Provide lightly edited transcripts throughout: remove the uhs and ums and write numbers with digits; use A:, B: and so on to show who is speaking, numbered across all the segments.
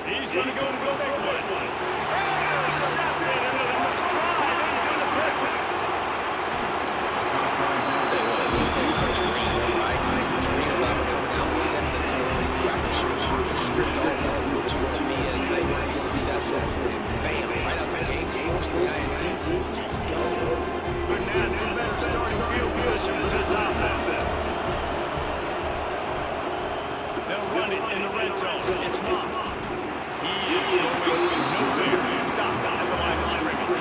A: He's going to go for the big one. Intercepted into the first drive into the pick.
B: Tell you what, defense is a dream, right? You dream about coming out, setting the tone, practice your script all about what you want to be and how you want to be successful. And bam, right out the gates, force the INT. Let's go.
A: Couldn't ask for better starting field position for this offense. They'll run it in the red zone. It's Moss. He is going nowhere. Stop at the line of scrimmage.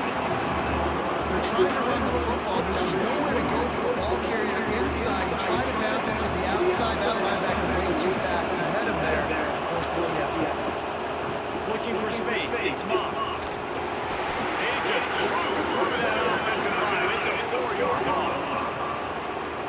C: They're trying to run the football. There's just nowhere to go for the ball carrier inside. You try to bounce it to the outside. That linebacker way too fast. He had him there and forced the TFL.
A: Looking for space. It's Moss. He just blew through that offensive line. It's a 4-yard loss.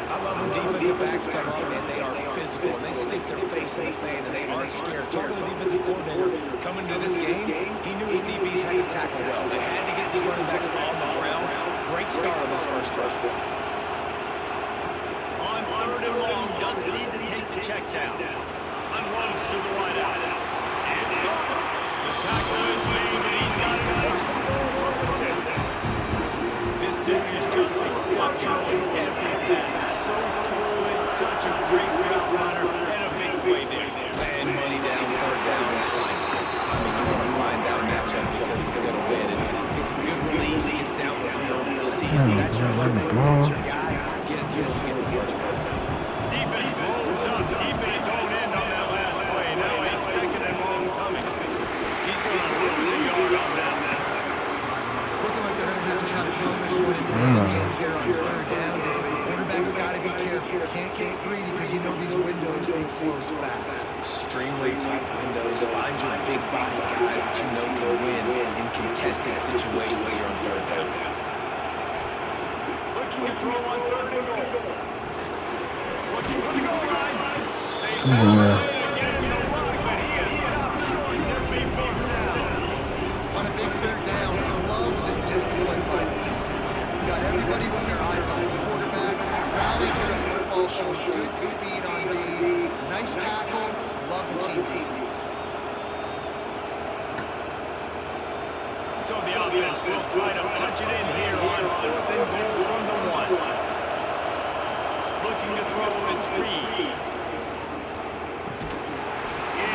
B: I love when defensive backs come up and they are physical and they stick their face in the fan and they aren't scared. Talking to the defensive coordinator coming into this game, he knew his DBs had to tackle well. They had to get these running backs on the ground. Great start on this first drive.
A: On 3rd and long, doesn't need to take the check down. Unloads to the wide out. It's gone. The tackle is made, and he's got it first and goal from the 6. This dude is just exceptional in every facet. So fluid, such a great route runner, and a big play there.
B: And money down, 3rd down, and final. I mean, you want to find that matchup because he's going to win. And it's a good release, gets down the field, you see it. That's your playmaker, that's your guy. Get it to him, get the first down.
A: Defense rolls up deep in its own end on that last play. Now a 2nd and long coming. He's going to lose a yard on that.
C: It's looking like they're going to have to try to throw this one in the end zone here on 3rd down, David. Quarterback's got to be careful. Can't get greedy because you know these windows, they close fast.
B: Extremely tight windows. Find your big body guys that you know can win in contested situations here on 3rd down.
A: Looking to throw on 3rd and goal. Looking for the goal line. They found a way to get him to run, but he is stopped short. There'll be 4th down.
C: On a big 3rd down, love the discipline by the defense there. You've got everybody with their eyes on the quarterback, rallying to the football, showing good speed on D. Nice tackle. Love the team defense.
A: So the offense will try to punch it in here on 4th and goal from the 1. Looking to throw, it's Reed.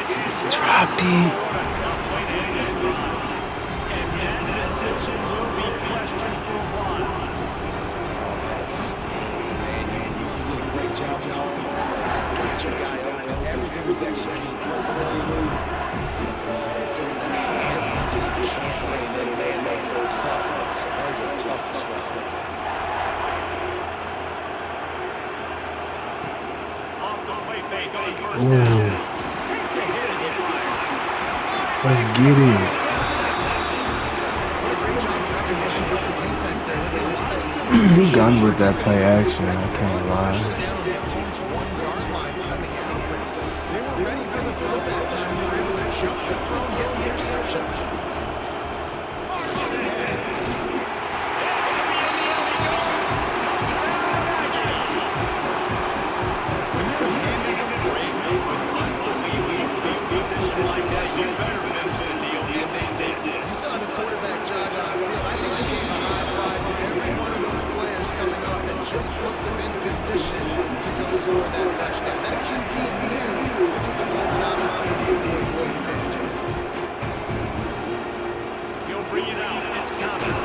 A: It's dropped it. What a tough way to end this drive. And that decision will be questioned for a while.
B: Oh, that stings, man. You did a great job calling. Got your guy open. Everything was executed perfectly. And the ball hits him in the hand, and he just can't rein it in. Man, those are tough ones. Those are tough to swallow.
A: Off the play fake on 1st down. Takes a hit as he fires.
D: Let's get it.
C: What a great job of recognition by the defense there. There'll be a lot of these
D: He guns with that play action, I can't lie.
C: down on the opponent's 1-yard line coming out, but they were ready for the throw that time. They were able to jump the throw and get the interception.
A: Marches ahead. Into the end zone he goes. Touchdown, Aggies. When you're handing a break with unbelievable field position like that, you better finish the deal, and they did.
C: You saw the quarterback jog on the field. I think they gave a high five to every one of those players coming up and just put them in position to go score that touchdown. That QB knew this was a golden opportunity to take advantage of.
A: He'll bring it out. It's Thomas.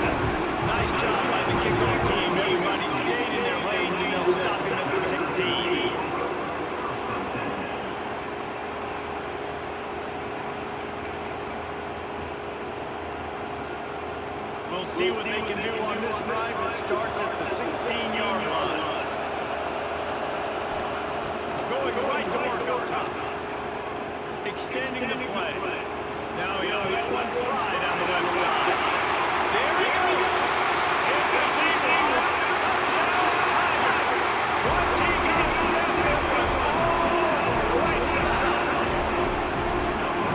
A: Nice job by the kickoff team. Everybody stayed in their lanes, and they'll stop him at the 16. We'll see what they can do on this drive. It starts at the 16-yard line. Going right to work up top. Extending the play. Now he'll let one fly down the left side. There he goes. It's a seam. Touchdown, Tigers. Once he got a step, it was all over right to the house.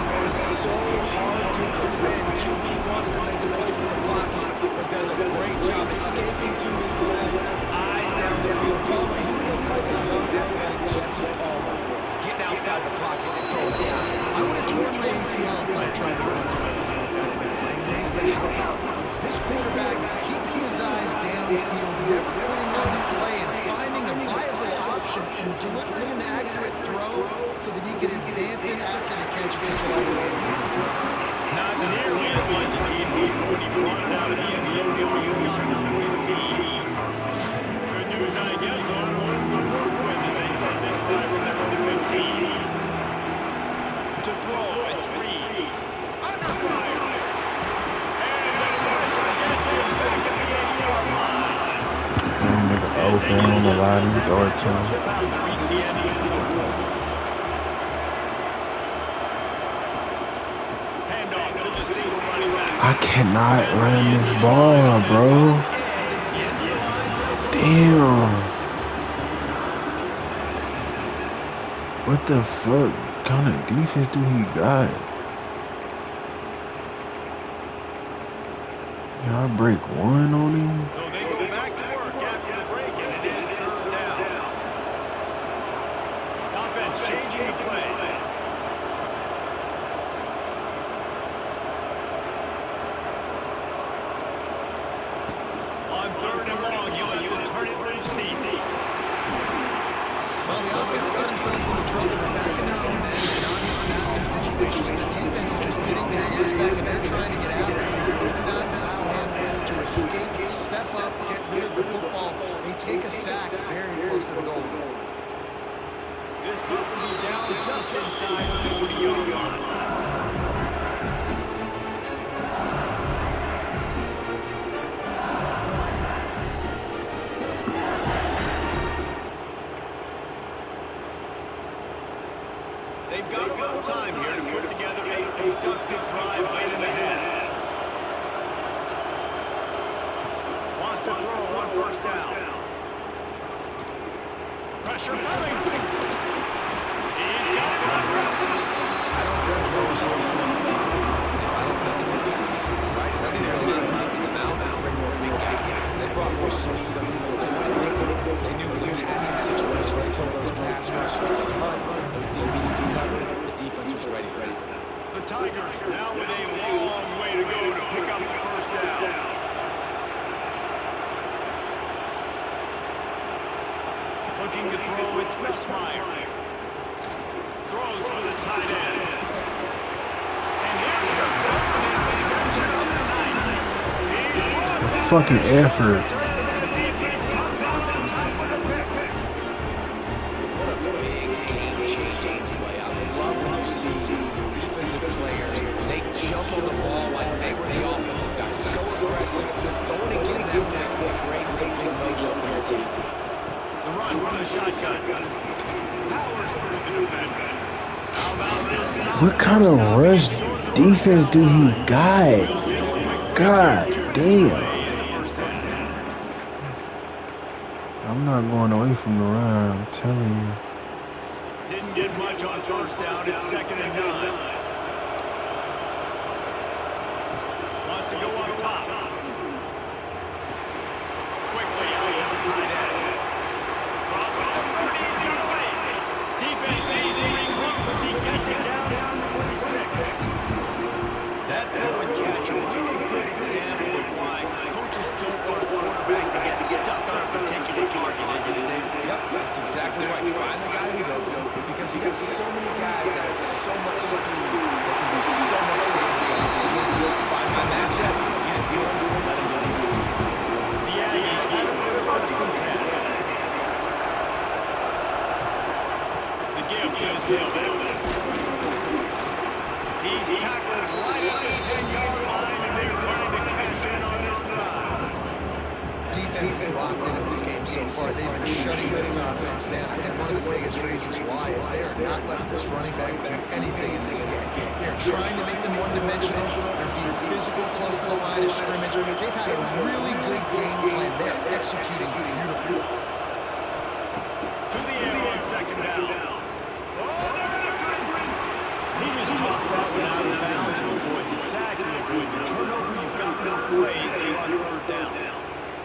B: That is so hard to defend. QB wants to make a play for the pocket, but does a great job escaping to his left. Eyes down the field. Palmer, he looked like a young athletic Jesse Palmer. Getting outside the pocket and throwing it down.
C: I would have told Mace ACL if I tried to run to my left back in my playing days, but how about this quarterback keeping his eyes downfield, never quitting on the play, and finding a viable option and delivering an accurate throw so that he can advance it after the catch and take it all the way in the end zone.
A: Not nearly as much as he'd hoped when he brought it out of the end zone. He only stopped at the 15. Good news, I guess. A lot of them will work with as they start this drive from their own 15. To throw, it's Reed. Under fire. And the pressure gets him back at the 8-yard line.
D: That nigga open on the line, throw it to him.
A: About to reach the end of the quarter. Handoff to the single running back.
D: I cannot run this ball, bro. Damn. What the fuck kind of defense do he got? Y'all break one on him?
A: So they go back to work after the break, and it is 3rd down. Offense changing the play. On 3rd and long, you'll have to turn it loose deep.
C: Well, the offense got themselves into trouble. They're back in their own end. It's an obvious passing situation. So the defense is just pitting their ears back, and they're trying to get after him. They could not allow him to escape, step up, get rid of the football. They take a sack very close to the goal.
A: This puck will be down just inside the 40-yard line. They've got a little time here to put together a productive drive late in the half. Wants to throw on 1st down. Pressure coming. He's got it.
B: I don't want to go slow on the field if I don't think it's a pass. Right? If I think they're allowed to keep them out, bring more big guys. They brought more speed on the field. They knew it was a passing situation. They told those pass rushers to hunt, those DBs to cover. The defense was ready for it.
A: The Tigers now with a long way to go to pick up the 1st down. Looking to throw, it's Nussmeier. Throws for the tight end. And here's the 3rd interception of the night. He's brought down.
D: Fucking effort.
A: The defense comes out on top with a pick.
B: What a big game-changing play. I love when you see defensive players, they jump on the ball like they were the offensive guys. So aggressive. Going and getting that pick will create some big mojo for your team.
A: The run from the shotgun. Powers through the defender. How about this?
D: What kind of rush defense do he got? God damn. I'm not going away from the run, I'm telling you.
A: Didn't get much on 1st down. It's 2nd and 9. Wants to go up top. Quickly out to the tight end. Crosses the 30. He's got away. Defense needs to regroup as he gets it down 26. That throw and catch a really good example of why coaches don't want a quarterback to get stuck on a particular target, isn't it, Dave?
B: Yep, that's exactly right. Find the guy who's open because you got so many guys that have so much speed that can do so much damage on the field. Find my matchup, get it to him, let him do the rest.
A: The Aggies have it for 1st and 10. The give to the tailback. He's tackled right at the 10-yard line, and they're trying to cash in on this drive.
C: Defense is locked into this game so far. They've been shutting this offense down. I think one of the biggest reasons why is they are not letting this running back do anything in this game. They're trying to make them one-dimensional. They're being physical close to the line of scrimmage. They've had a really good game plan. They're executing beautifully.
A: To the air on 2nd down. Oh, they're after him. He just tossed that one out of bounds to avoid the sack and avoid the turnover. You've got no plays here on 3rd down.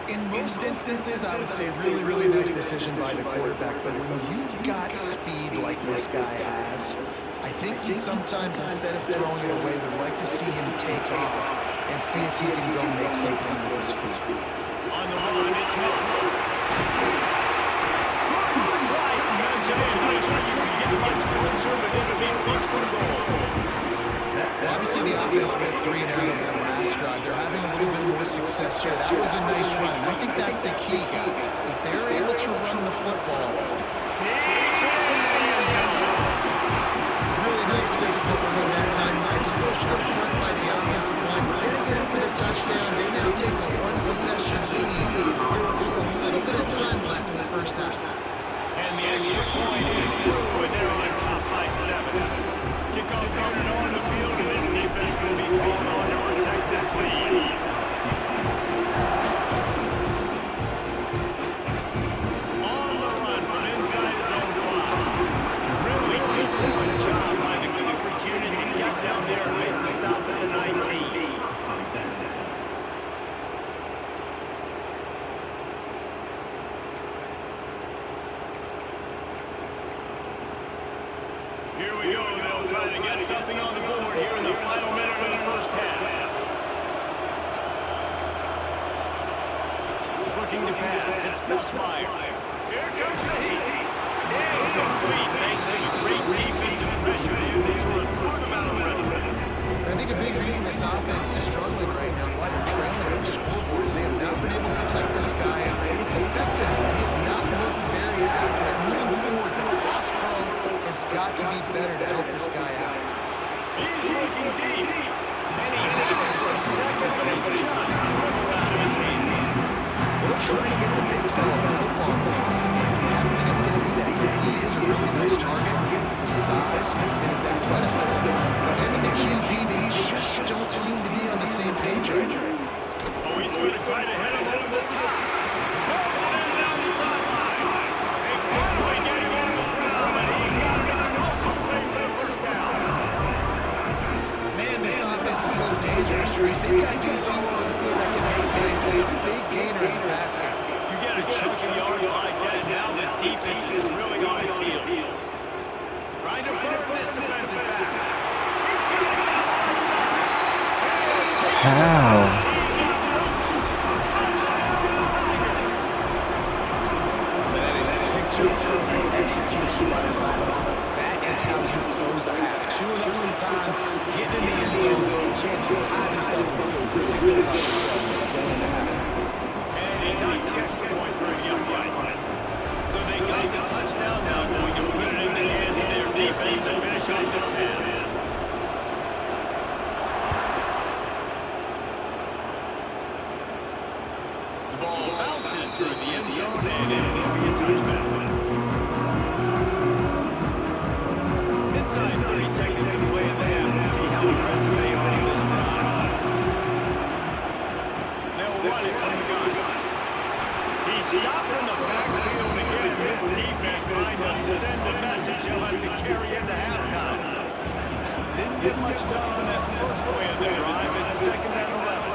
C: In most instances, I would say really, really nice decision by the quarterback. But when you've got speed like this guy has, I I think he'd sometimes, instead of throwing it away, would like to see him take off and see if he can go make something with his feet.
A: On the run, it's Moss. Good right nudge, I'm not sure you can get much closer, but it'll be first and goal.
C: Well, obviously, the offense went 3 and out on their last drive. They're having a little bit more success here. That was a nice run. I think that's the key, guys. If they're able to run the football,
A: Sneaks in the end zone.
C: really nice physical play that time. Nice push out front by the offensive line. Getting it in for the touchdown. They now take a one-possession lead. There was just a little bit of time left in the first half.
A: And the extra point is true, and they're on top by 7. Kickoff running on the field, and this defense will be called on to protect this lead. On the run from inside his own 5. Really disciplined job by the coverage unit to get down there and make the stop at the 19. Here we go. They'll try to get something on the board here in the final minute of the first half. Looking to pass. It's Nussmeier. Here comes the heat. Incomplete thanks to the great defensive pressure. They sort of threw them out already.
C: I think a big reason this offense is struggling right now, why they're trailing on the scoreboard, is they have not been able to protect this guy, and it's affected him. He's not looked very accurate. Moving forward, the pass pro has got to be better to help this guy out.
A: He's looking deep. And he had it for a second, but it just dribbled out of his hands.
C: We're trying to get the big fella the football in the passing game. We haven't been able to do that yet. He is a really nice target with his size and his athleticism. But him and the QB, they just don't seem to be on the same page right now.
A: Oh, he's going to try to hit him over the top. Pulls it in down the sideline. They finally get him on the ground, and he's got an explosive play for the first down.
C: Man, this offense is so dangerous, Reese. They've got dudes all over the field that can make plays. He's a big gainer in the pass game.
A: You get a chunk of yards like that, now the defense is really on its heels. Trying to burn this defensive back. He's got it down the right side.
D: How?
B: That is picture-perfect execution by this offense. That is how you close a half. Chewing up some time, getting in the end zone, a chance to tie this up and feel really good about yourself going into halftime.
A: And he knocks the extra point through the uprights. So they got the touchdown, now going to put it in the hands of their defense to finish off this half. The ball bounces through the end zone, and it will be a touchback. Inside 30 seconds to play in the half. We'll see how aggressive they are on this drive. They'll run it from the gun. He's stopped in the backfield again. This defense trying to send a message he'll have to carry into halftime. Didn't get much done on that first play of the drive. It's 2nd and 11.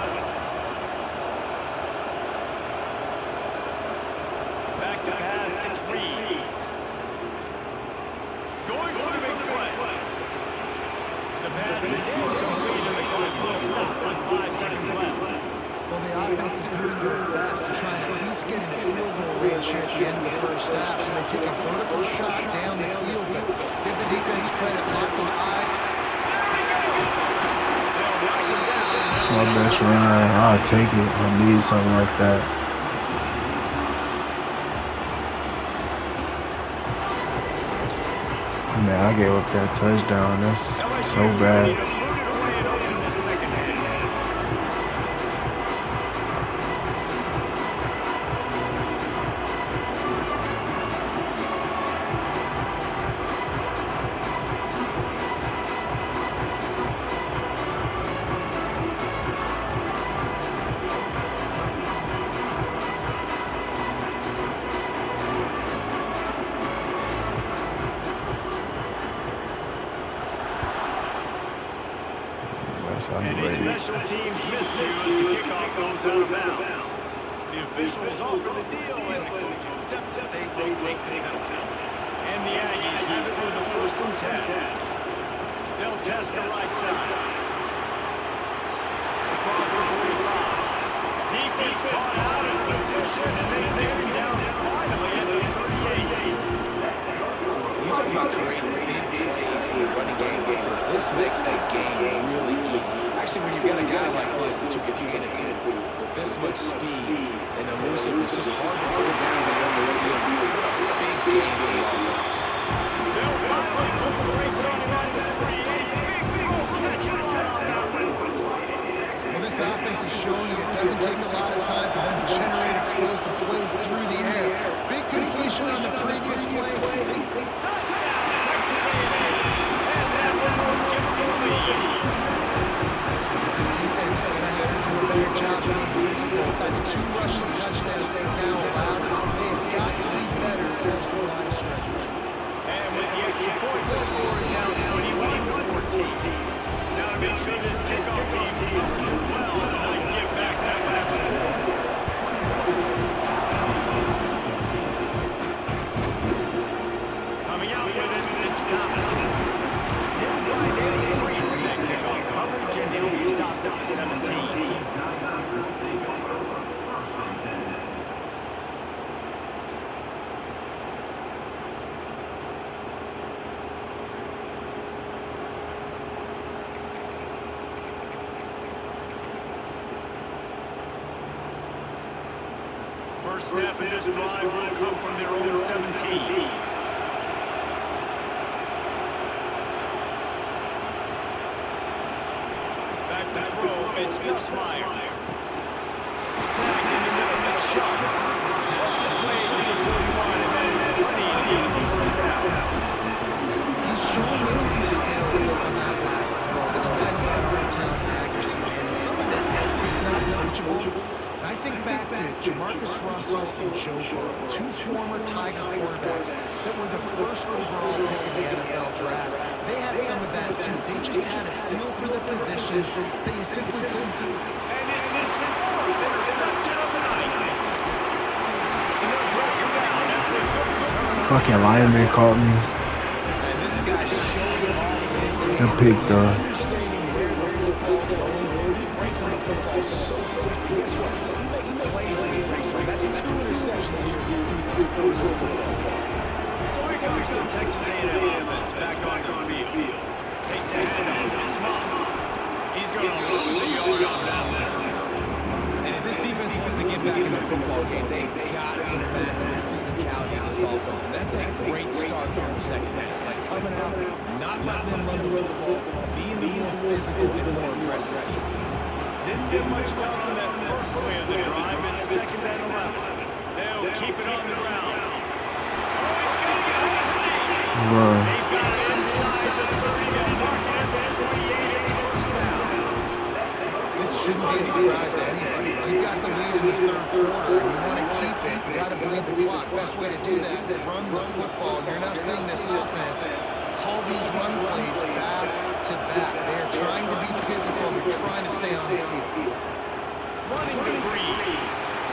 A: Back to pass. It's Reed. Going for the big play. The pass is incomplete, and the clock will stop with 5 seconds left.
C: Well, the offense is doing their best to try and at least get into field goal range here at the end of the first half. So they take a vertical shot down the field, but give the defense credit. Lots of eye.
A: There he goes. They'll knock him down.
D: My best run. I'll take it. I need something like that. Man, I gave up that touchdown. That's so bad.
A: And a special teams miscue as the kickoff goes out of bounds. The officials offer the deal, and the coach accepts it. They will take the penalty. And the Aggies have it with a 1st and 10. They'll test the right side. Across the 45. Defense caught out of position, and they get him down finally at the 38.
B: You talk about creating big plays in the running game like this. This makes the game really easy. Actually, when you've got a guy like this that you can hand it to with this much speed and elusive, it's just hard to pull down the open field. What a big game for the offense.
A: They'll finally put the brakes on him at the 38. Big throw, catch him right on that one.
C: Well, this offense is showing you it doesn't take a lot of time for them to generate explosive plays through the air. Big completion on the previous play. This defense is going to have to do a better job being physical. That's 2 rushing touchdowns they've now allowed. They've got to be better close to the line of scrimmage.
A: And with the extra point, the score is now 21-14. Now to make sure this kickoff team covers it well and I can get back that last score. Coming out with it, it's Thomas. Didn't find any crease in that kickoff coverage, and he'll be stopped at the 17. First snap of this drive will come from their own 17. Back to throw, it's Gus Meyer. Snagged in the middle, it's shot. Works his way to the 41, and that is plenty to get him the first down.
C: He's showing you his skills on that last throw. This guy's got real talent and accuracy, man. And some of it, it's not coachable. I think back to Jamarcus Russell and Joe Burrow, 2 former Tiger quarterbacks that were the first overall pick in the NFL draft. They had some of that too. They just had a feel for the position that you simply couldn't do.
A: And it's his 4th interception of the night. And they'll drag him down after a good return.
D: Fucking lineman caught me.
B: And this guy's showing off his
D: The pick, though.
B: understanding where the football's going. He breaks on the football so quick. And guess what? He makes plays when he breaks on. That's 2 interceptions here through 3 quarters of the football.
A: So here comes the Texas A&M offense back on the field. Takes the handoff, it's Moss. He's going to lose a yard on that one.
B: And if this defense wants to get back in the football game, they've got to match the physicality of this offense. And that's a great start here in the second half. Like coming out, not letting them run the football, being the more physical and more aggressive team.
A: Didn't get much done on that first play of the drive. It's 2nd and 11. They'll keep it on the ground. Oh, he's going to get nasty.
D: Run.
A: They've got it inside the 30. They'll mark it at the 28. It's first down.
C: This shouldn't be a surprise to anybody. If you've got the lead in the 3rd quarter and you want to keep it, you got to bleed the clock. Best way to do that, run the football. And you're now seeing this offense call these run plays back to back. They are trying to be physical. They're trying to stay on the field.
A: Running to Breed.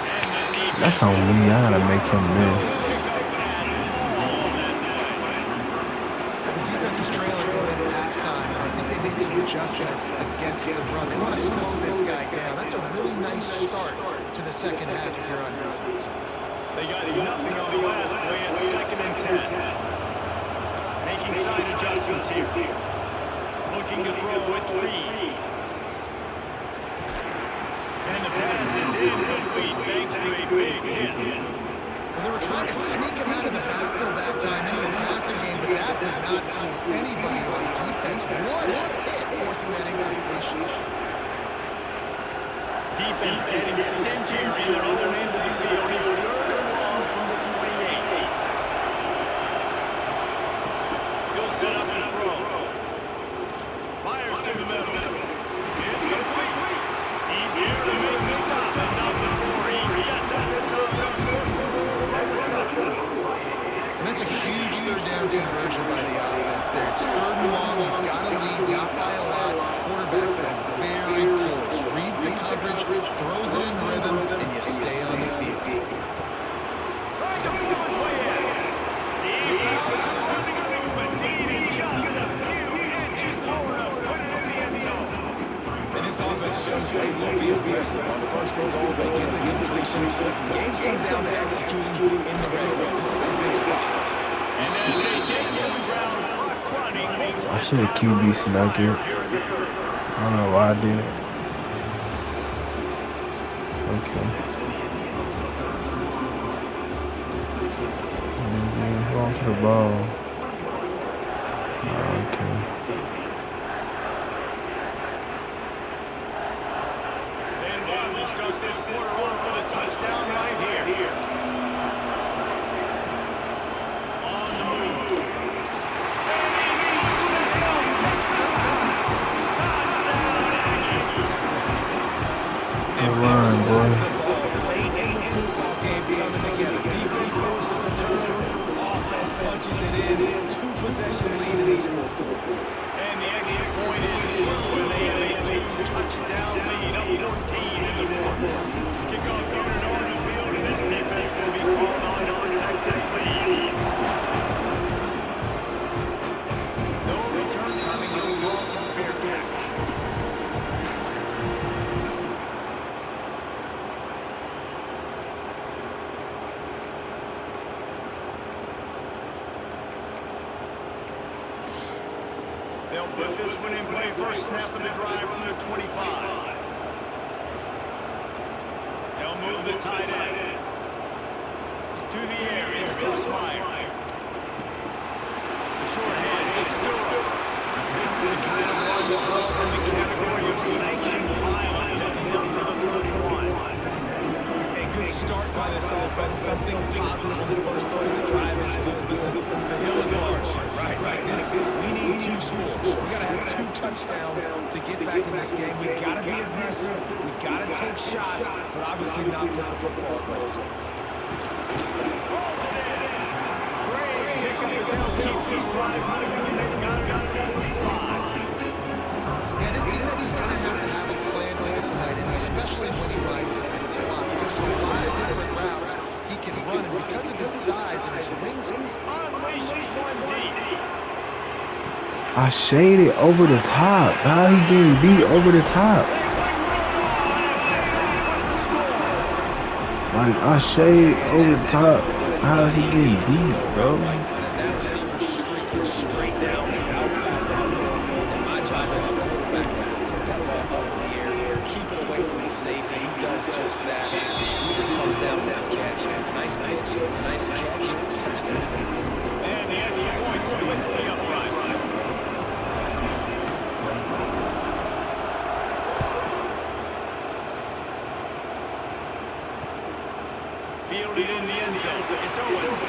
A: And the defense.
D: That's on me. I gotta make him miss.
C: The defense was trailing going into halftime, and I think they made some adjustments against the run. They want to slow this guy down. That's a really nice start to the second half if you're on defense.
A: They got nothing on the last play. It's 2nd and 10. Making side adjustments here. Looking to throw, it's Reed. And the pass is incomplete thanks to a big hit.
C: Well, they were trying to sneak him out of the backfield that time into the passing game, but that did not fool anybody on defense. What a hit forcing that incompletion.
A: Defense getting stingier in their own end of the field. It's 3rd and long from the 28. He'll set up the throw. Fires to the middle. It's complete. He's here to make the stop, and not before he sets up this offense. First and goal from the 7.
C: And that's a huge 3rd down conversion by the offense there. It's 3rd and long. You've got a lead, not by a lot. Quarterback with a very poised. Reads the coverage, throws it in rhythm, and you stay on the field.
A: Trying to pull his way in. He found some running room, but needed just a few inches more
B: this offense shows they will be aggressive. On first and goal, they get the completion. Listen, games come down to executing in the red zone. This is a big spot.
A: And as they get to the ground, clock running makes
D: I should have QB snuck it. I don't know why I did it. It's okay. Hold on to the ball. Okay.
A: And one to start this quarter off with a touchdown right here. On the move. And he's using him. Take it to the house. Touchdown, Aggie.
D: Good run, boy.
B: Late in the football game coming together. Defense forces the turnover. Offense punches it in. Two-possession lead in this fourth quarter.
A: And the extra point is true, and they have a two-touchdown lead, up 14 in the fourth. Kickoff runner on the field, and this defense will be called on to protect this lead. No return coming, no call for fair catch. They'll put this one in play. First snap of the drive from the 25. They'll move the tight end. To the air, it's Gus Meyer. The short hands, it's Durham. This is the kind of one that falls in the category of sanctioned violence as he's up to the 31.
B: A good start by this offense. Something positive on the first part of the drive is good. Listen, the hill is large. Right. We need 2 scores. We got to have 2 touchdowns to get back in this game. We got to be aggressive. We got to take shots, but obviously not put the football at risk.
A: Great pickup as they'll keep this drive moving, and they've got it up to 45.
C: Yeah, this defense is going to have a plan for this tight end, especially when he lines up in the slot, because there's a lot of different routes he can run, and because of his size and his wingspan,
A: Unleashes one deep.
D: I shaded over the top. How he getting beat over the top? Like, I shade over the top. How is he getting beat, bro?
B: That receiver streaking straight down the outside of the field. And my job as a quarterback is to put that ball up in the air, keep it away from the safety. He does just that. The receiver comes down with a catch. Nice pitch, nice catch, touchdown.
A: And the extra point splits the upright. Fielded in the end zone. It's Owens.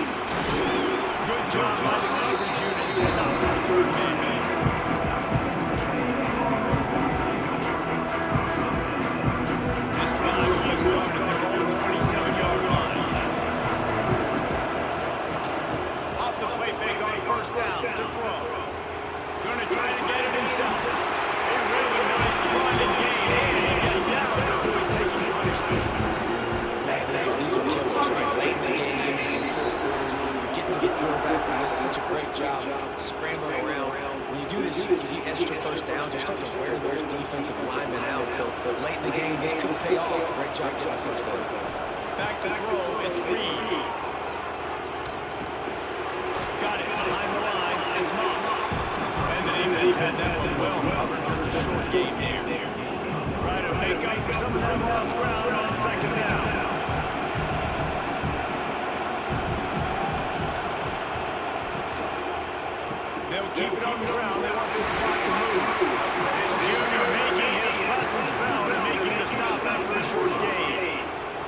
A: Good job by the coverage unit to stop the return man. This drive will start at their own 27-yard line. Off the play fake on first down to throw. Gonna try to get it himself. A really nice run and gain, and he gets down to avoid taking punishment.
B: Man, these are killers, right? Late in the game, in the fourth quarter, you're getting to the quarterback who does such a great job scrambling around. When you do this, you get extra first down, you start to wear those defensive linemen out. So late in the game, this could pay off. Great job getting the first down.
A: Back to throw, it's Reed. Got it behind the line, it's Moss. And the defense had that one well covered, just a short game here. Trying to make up for some of that lost ground on second down. They'll keep it on the ground. They want this clock to move. It's Junior making his presence felt and making the stop after a short gain.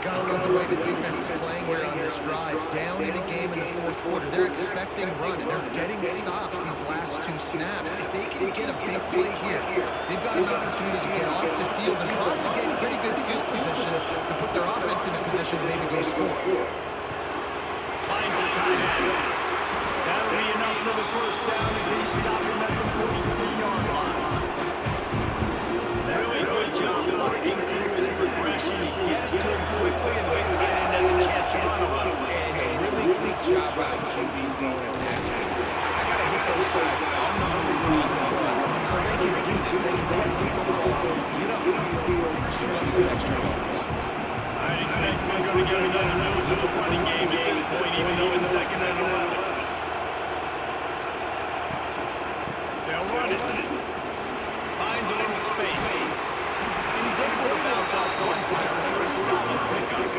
C: gotta love the way the defense is playing here on this drive. Down in the game in the fourth quarter, they're expecting run, and they're getting stops these last 2 snaps. If they can get a big play here, they've got an opportunity to get off the field and probably get in pretty good field position to put their offense in a position to maybe go score.
A: Finds a tight end. That'll be enough for the first down as they stop him at the 43-yard line. Really good job working through his progression. He get it to him quickly, and the big tight end has a chance to run a little.
B: And a really good job by the QB throwing it back. I got to hit those guys on the move, on the run, so they can do this. They can catch the football, get up chew up some extra yards.
A: I'd expect we're going to get another dose of the running game at this point, even though it's 2nd and 11. They'll run it. Finds a little space. And he's able to bounce off one tackle for a solid pickup.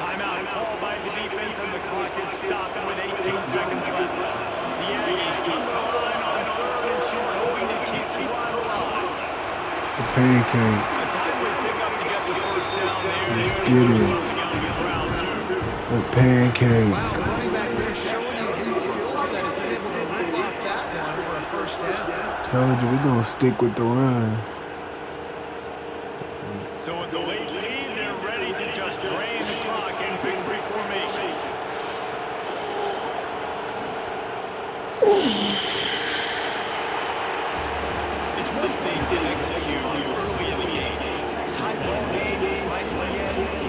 A: Timeout called by the defense, and the clock is stopped with 18 seconds left. The Aggies come to the line on 3rd and short, hoping to keep the drive alive.
D: The pancake.
A: A timely pickup to get the first down there.
D: Let's
A: They
D: get
A: do
D: it.
A: something on the ground, too.
D: The pancake.
C: Wow, the running back there showing you his skill set as he's able to rip off that one for a first down.
D: Told you we're gonna stick with the run.
A: So with the late lead, they're ready to just drain the clock in victory formation. It's one thing to execute early in the game. Tie ball game right at the end.